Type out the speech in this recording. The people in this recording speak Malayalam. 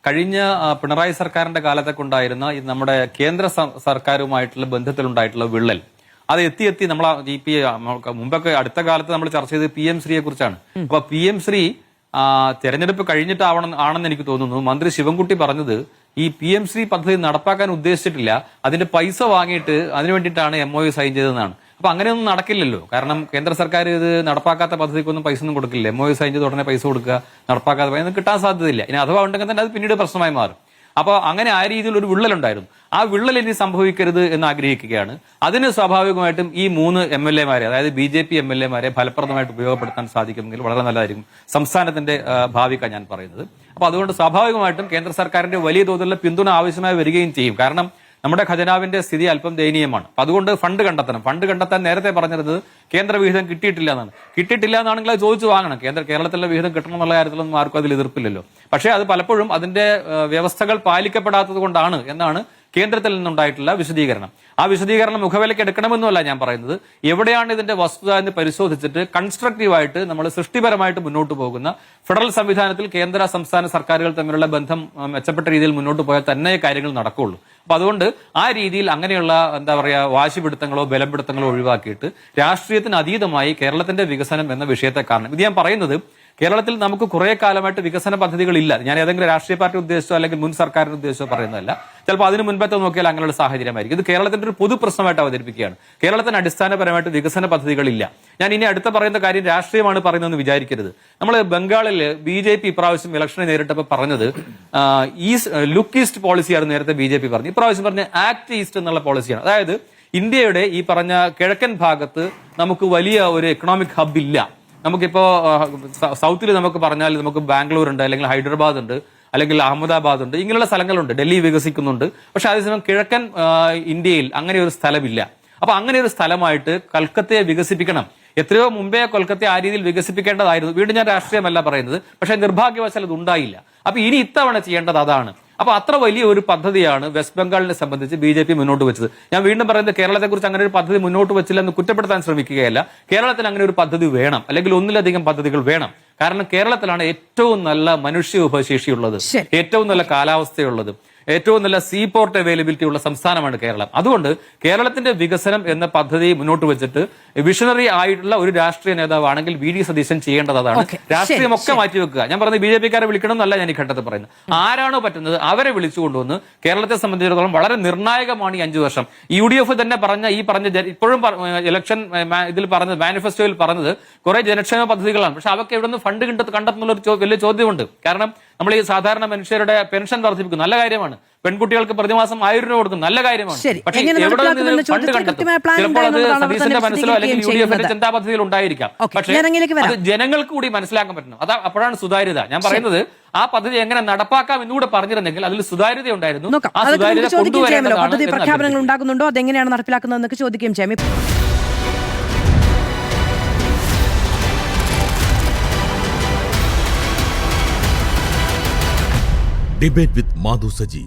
കഴിഞ്ഞ പിണറായി സർക്കാരിന്റെ കാലത്തൊക്കെ ഉണ്ടായിരുന്ന നമ്മുടെ കേന്ദ്ര സർക്കാരുമായിട്ടുള്ള ബന്ധത്തിലുണ്ടായിട്ടുള്ള വിള്ളൽ അത് എത്തി നമ്മൾ മുമ്പൊക്കെ അടുത്ത കാലത്ത് നമ്മൾ ചർച്ച ചെയ്തത് PM ശ്രീയെ കുറിച്ചാണ്. അപ്പൊ PM ശ്രീ തെരഞ്ഞെടുപ്പ് ആണെന്ന് എനിക്ക് തോന്നുന്നു. മന്ത്രി ശിവൻകുട്ടി പറഞ്ഞത് ഈ PM ശ്രീ പദ്ധതി നടപ്പാക്കാൻ ഉദ്ദേശിച്ചിട്ടില്ല, അതിന്റെ പൈസ വാങ്ങിയിട്ട് അതിനു വേണ്ടിയിട്ടാണ് MOU സൈൻ ചെയ്തതെന്നാണ്. അപ്പൊ അങ്ങനെയൊന്നും നടക്കില്ലല്ലോ. കാരണം കേന്ദ്ര സർക്കാർ ഇത് നടപ്പാക്കാത്ത പദ്ധതിക്കൊന്നും പൈസ ഒന്നും കൊടുക്കില്ല. MOU സൈൻ ചെയ്ത് ഉടനെ പൈസ കൊടുക്കുക, നടപ്പാക്കാത്ത പൈസ കിട്ടാൻ സാധ്യതയില്ല. ഇനി അഥവാ ഉണ്ടെങ്കിൽ തന്നെ അത് പിന്നീട് പ്രശ്നമായി മാറും. അപ്പോൾ അങ്ങനെ ആ രീതിയിൽ ഒരു വിള്ളലുണ്ടായിരുന്നു. ആ വിള്ളൽ ഇനി സംഭവിക്കരുത് എന്ന് ആഗ്രഹിക്കുകയാണ്. അതിന് സ്വാഭാവികമായിട്ടും ഈ 3 MLA-മാരെ, അതായത് BJP MLA-മാരെ ഫലപ്രദമായിട്ട് ഉപയോഗപ്പെടുത്താൻ സാധിക്കുമെങ്കിൽ വളരെ നല്ലതായിരിക്കും. സംസ്ഥാനത്തിന്റെ ഭാവിക്കാണ് ഞാൻ പറയുന്നത്. അപ്പൊ അതുകൊണ്ട് സ്വാഭാവികമായിട്ടും കേന്ദ്ര സർക്കാരിന്റെ വലിയ തോതിലുള്ള പിന്തുണ ആവശ്യമായി വരികയും ചെയ്യും. കാരണം നമ്മുടെ ഖജനാവിന്റെ സ്ഥിതി അല്പം ദയനീയമാണ്. അതുകൊണ്ട് ഫണ്ട് കണ്ടെത്തണം. ഫണ്ട് കണ്ടെത്താൻ നേരത്തെ പറഞ്ഞിരുന്നത് കേന്ദ്ര വിഹിതം കിട്ടിയിട്ടില്ല എന്നാണെങ്കിൽ അത് ചോദിച്ചു വാങ്ങണം. കേരളത്തിലെ വിഹിതം കിട്ടണം എന്നുള്ള കാര്യത്തിലൊന്നും ആർക്കും അതിൽ എതിർപ്പില്ലല്ലോ. പക്ഷേ അത് പലപ്പോഴും അതിന്റെ വ്യവസ്ഥകൾ പാലിക്കപ്പെടാത്തത് കൊണ്ടാണ് എന്നാണ് കേന്ദ്രത്തിൽ നിന്നുണ്ടായിട്ടുള്ള വിശദീകരണം. ആ വിശദീകരണം മുഖവിലയ്ക്ക് എടുക്കണമെന്നല്ല ഞാൻ പറയുന്നത്. എവിടെയാണ് ഇതിന്റെ വസ്തുത എന്ന് പരിശോധിച്ചിട്ട് കൺസ്ട്രക്റ്റീവായിട്ട് നമ്മൾ സൃഷ്ടിപരമായിട്ട് മുന്നോട്ട് പോകുന്ന ഫെഡറൽ സംവിധാനത്തിൽ കേന്ദ്ര സംസ്ഥാന സർക്കാരുകൾ തമ്മിലുള്ള ബന്ധം മെച്ചപ്പെട്ട രീതിയിൽ മുന്നോട്ട് പോയാൽ തന്നെ കാര്യങ്ങൾ നടക്കുകയുള്ളൂ. അപ്പൊ അതുകൊണ്ട് ആ രീതിയിൽ അങ്ങനെയുള്ള വാശിപിടുത്തങ്ങളോ ബലപിടുത്തങ്ങളോ ഒഴിവാക്കിയിട്ട് രാഷ്ട്രീയത്തിന് അതീതമായി കേരളത്തിന്റെ വികസനം എന്ന വിഷയത്തെ കാണണം. ഇത് ഞാൻ പറയുന്നത് കേരളത്തിൽ നമുക്ക് കുറെ കാലമായിട്ട് വികസന പദ്ധതികളില്ല. ഞാൻ ഏതെങ്കിലും രാഷ്ട്രീയ പാർട്ടി ഉദ്ദേശിച്ചോ അല്ലെങ്കിൽ മുൻ സർക്കാരിന്റെ ഉദ്ദേശിച്ചോ പറയുന്നതല്ല. ചിലപ്പോൾ അതിന് മുൻപത്തെ നോക്കിയാൽ അങ്ങനെയുള്ള സാഹചര്യമായിരിക്കും. ഇത് കേരളത്തിന്റെ ഒരു പൊതു പ്രശ്നമായിട്ട് അവതരിപ്പിക്കുകയാണ്. കേരളത്തിന് അടിസ്ഥാനപരമായിട്ട് വികസന പദ്ധതികളില്ല. ഞാൻ ഇനി അടുത്ത പറയുന്ന കാര്യം രാഷ്ട്രീയമാണ് പറയുന്നതെന്ന് വിചാരിക്കരുത്. നമ്മൾ ബംഗാളിൽ BJP ഇപ്രാവശ്യം ഇലക്ഷനെ നേരിട്ടപ്പോൾ പറഞ്ഞത് ലുക്ക് ഈസ്റ്റ് പോളിസിയാണ് നേരത്തെ BJP പറഞ്ഞു. ഇപ്രാവശ്യം പറഞ്ഞ ആക്ട് ഈസ്റ്റ് എന്നുള്ള പോളിസിയാണ്. അതായത് ഇന്ത്യയുടെ ഈ പറഞ്ഞ കിഴക്കൻ ഭാഗത്ത് നമുക്ക് വലിയ ഒരു എക്കണോമിക് ഹബ് ഇല്ല. നമുക്കിപ്പോ സൗത്തിൽ നമുക്ക് പറഞ്ഞാൽ നമുക്ക് ബാംഗ്ലൂർ ഉണ്ട്, അല്ലെങ്കിൽ ഹൈദരാബാദ് ഉണ്ട്, അല്ലെങ്കിൽ അഹമ്മദാബാദ് ഉണ്ട്, ഇങ്ങനെയുള്ള സ്ഥലങ്ങളുണ്ട്. ഡൽഹി വികസിക്കുന്നുണ്ട്. പക്ഷെ അതേസമയം കിഴക്കൻ ഇന്ത്യയിൽ അങ്ങനെ ഒരു സ്ഥലമില്ല. അപ്പൊ അങ്ങനെ ഒരു സ്ഥലമായിട്ട് കൽക്കത്തയെ വികസിപ്പിക്കണം. എത്രയോ മുമ്പേ കൊൽക്കത്തയെ ആ രീതിയിൽ വികസിപ്പിക്കേണ്ടതായിരുന്നു. വീണ്ടും ഞാൻ രാഷ്ട്രീയമല്ല പറയുന്നത്, പക്ഷെ നിർഭാഗ്യവശാൽ അത് ഉണ്ടായില്ല. അപ്പൊ ഇനി ഇത്തവണ ചെയ്യേണ്ടത് അതാണ്. അപ്പൊ അത്ര വലിയ ഒരു പദ്ധതിയാണ് വെസ്റ്റ് ബംഗാളിനെ സംബന്ധിച്ച് BJP മുന്നോട്ട് വെച്ചത്. ഞാൻ വീണ്ടും പറയുന്നത് കേരളത്തെക്കുറിച്ച് അങ്ങനെ ഒരു പദ്ധതി മുന്നോട്ട് വെച്ചില്ലെന്ന് കുറ്റപ്പെടുത്താൻ ശ്രമിക്കുകയല്ല. കേരളത്തിൽ അങ്ങനെ ഒരു പദ്ധതി വേണം, അല്ലെങ്കിൽ ഒന്നിലധികം പദ്ധതികൾ വേണം. കാരണം കേരളത്തിലാണ് ഏറ്റവും നല്ല മനുഷ്യ വിഭവശേഷിയുള്ളത്, ഏറ്റവും നല്ല കാലാവസ്ഥയുള്ളത്, ഏറ്റവും നല്ല സീപോർട്ട് അവൈലബിലിറ്റി ഉള്ള സംസ്ഥാനമാണ് കേരളം. അതുകൊണ്ട് കേരളത്തിന്റെ വികസനം എന്ന പദ്ധതി മുന്നോട്ട് വെച്ചിട്ട് വിഷണറി ആയിട്ടുള്ള ഒരു രാഷ്ട്രീയ നേതാവാണെങ്കിൽ VD സതീശൻ ചെയ്യേണ്ടത് അതാണ്. രാഷ്ട്രീയമൊക്കെ മാറ്റിവെക്കുക. ഞാൻ പറഞ്ഞത് BJP-ക്കാരെ വിളിക്കണം എന്നല്ല ഞാൻ ഈ ഘട്ടത്തിൽ പറയുന്നത്. ആരാണോ പറ്റുന്നത് അവരെ വിളിച്ചുകൊണ്ടുവന്ന് കേരളത്തെ സംബന്ധിച്ചിടത്തോളം വളരെ നിർണായകമാണ് ഈ 5 വർഷം. UDF തന്നെ ഇപ്പോഴും ഇലക്ഷൻ ഇതിൽ പറഞ്ഞത്, മാനിഫെസ്റ്റോയിൽ പറഞ്ഞത് കുറെ ജനക്ഷേമ പദ്ധതികളാണ്. പക്ഷെ അവർക്ക് എവിടെ നിന്ന് ഫണ്ട് കണ്ടെത്തുന്നുള്ള വലിയ ചോദ്യമുണ്ട്. കാരണം നമ്മൾ ഈ സാധാരണ മനുഷ്യരുടെ പെൻഷൻ വർദ്ധിപ്പിക്കും, നല്ല കാര്യമാണ്. പെൺകുട്ടികൾക്ക് പ്രതിമാസം 1000 രൂപ കൊടുക്കും, നല്ല കാര്യമാണ്. പക്ഷേ എവിടെ നിന്ന് ഫണ്ട് കണ്ടെത്തും? ചിലപ്പോൾ അത് സതീശന്റെ മനസ്സിലോ അല്ലെങ്കിൽ UDF-ന്റെ ചിന്താ പദ്ധതിയിൽ ഉണ്ടായിരിക്കാം. പക്ഷേ അത് ജനങ്ങൾക്ക് കൂടി മനസ്സിലാക്കാൻ പറ്റണം. അപ്പോഴാണ് സുതാര്യത. ഞാൻ പറയുന്നത് ആ പദ്ധതി എങ്ങനെ നടപ്പാക്കാം എന്നുകൂടെ പറഞ്ഞിരുന്നെങ്കിൽ അതിൽ സുതാര്യത ഉണ്ടായിരുന്നു. ആ സുതാര്യത കൊണ്ടുവരേണ്ടതാണ്. പദ്ധതി പ്രഖ്യാപനങ്ങൾ ഉണ്ടാകുന്നുണ്ടോ, അതെങ്ങനെയാണ് നടപ്പിലാക്കുന്നതെന്നൊക്കെ ചോദിക്കുകയും ചെയ്യാം. Debate with Madhu Saji.